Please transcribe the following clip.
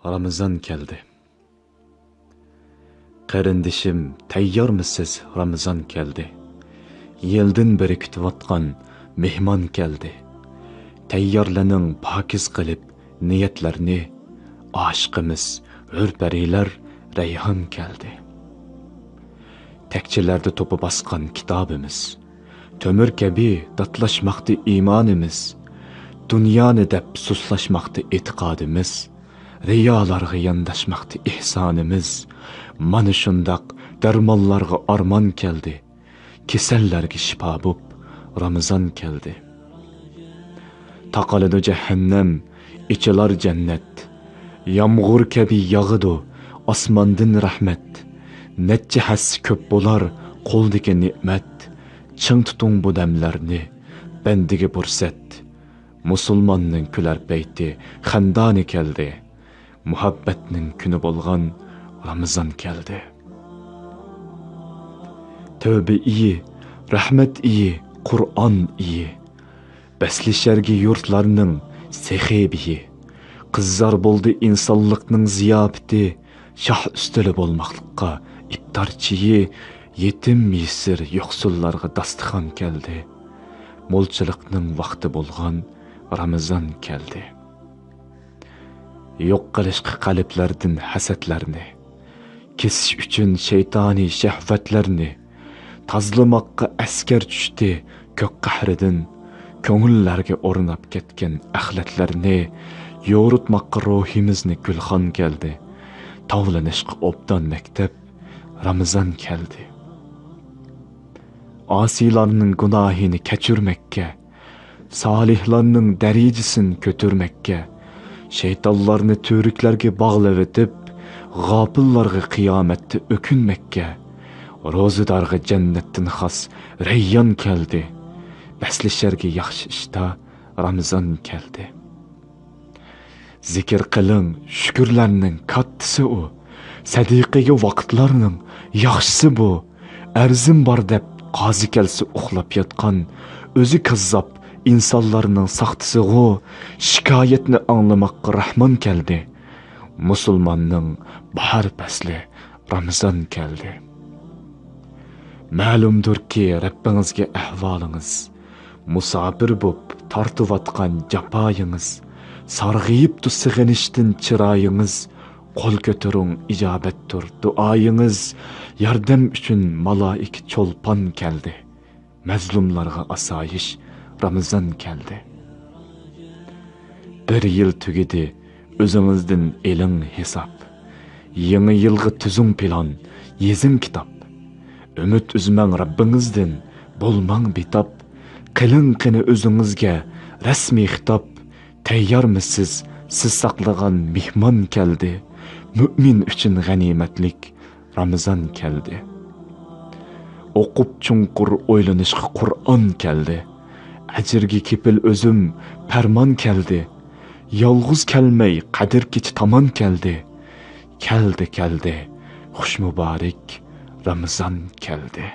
Ramazan keldi. Qarindishim, tayyormisiz? Ramazan keldi. Yildan beri kutayotgan mehmon keldi. Tayyorlaning pokiz qilib niyatlarni, oshiqimiz hurparilar rayhon keldi. Tekçilerde topu baskan kitabımız, tömür kabi datlashmoqda imanimiz, dunyoni deb suslaşmoqda e'tiqodimiz, riyolarga yondashmoqda ihsonimiz, mana shundoq darmonlarga armon keldi, kasallarga shifo bo'lib Ramazan keldi. Taqaladi jahannam, ichilar jannat, yomg'ir kabi yog'idi osmondan rahmat. Netçe hassi köp bolar qo'ldagi ne'mat, ching tutung bu damlarni, bendige fursat. Musulmonning kular payti xandoni keldi, muhabbatning kuni bo'lgan Ramazan keldi. Tövbe iyi, rahmat iyi, Qur'on iyi, baslishargi yurtlarning sehibiyi, qizzar bo'ldi insonlikning ziyofati, shah ustili bo'lmoqlikqa iftarchiyi, yetim misir yo'qsullarga dasturxon keldi. Mo'lchilikning vaqti bo'lgan Ramazan keldi. Yo'q qilishqa qalblardan hasadlarni, kesish uchun shaytoniy shahvatlarni, tazlamoqqa askar tushdi ko'k qahridan, ko'ngillarga o'rnab ketgan axlatlarni, yo'ritmoqqa ruhimizni gulxon keldi. Tavlanishqa obdan maktab Ramazan keldi. Asilarning gunohini kechirmakka, solihlarning darajasini ko'tarmakka, shaytonlarni to'riklarga bog'lab etib, g'ofillarga qiyomatda o'kinmakka, ro'zadorga jannatdan xos rayyon keldi. Baslisharga yaxshi ishda Ramazan keldi. Zikr qiling, shukrlarning kattasi u, sadiqiga vaqtlarning yaxshisi bu. Arzim bor deb qozi kelsa uxlab yotgan, o'zi kazzob insonlarning saxtisi u, shikoyatni anglamoqqa Rahmon keldi. Musulmonning bahor fasli Ramazan keldi. Ma'lumdirki Rabbingizga ahvolingiz, musofir bo'lib tortiyotgan jafoyingiz, sarg'ayib sig'inishdan chiroyingiz, qo'l ko'taring ijobatdir duoyingiz, yordam uchun maloik cho'lpon keldi. Mazlumlarga asoyish Ramazan keldi. Bir yil tugidi, o'zingizdan eling hisob. Yangi yilga tuzum plan, yezim kitob. Umid uzmang Rabbingizdan, bo'lmang betob. Qiling qini o'zingizga rasmiy xitob. Tayyormisiz? Siz saqlagan mehmon keldi. Mu'min uchun g'animatlik Ramazan keldi. O'qib chunqur o'ylanishga Qur'on keldi. Ajrga kepil o'zim farmon keldi. Yolg'iz kelmay qadr kech tomon keldi. Keldi, xush muborak Ramazan keldi.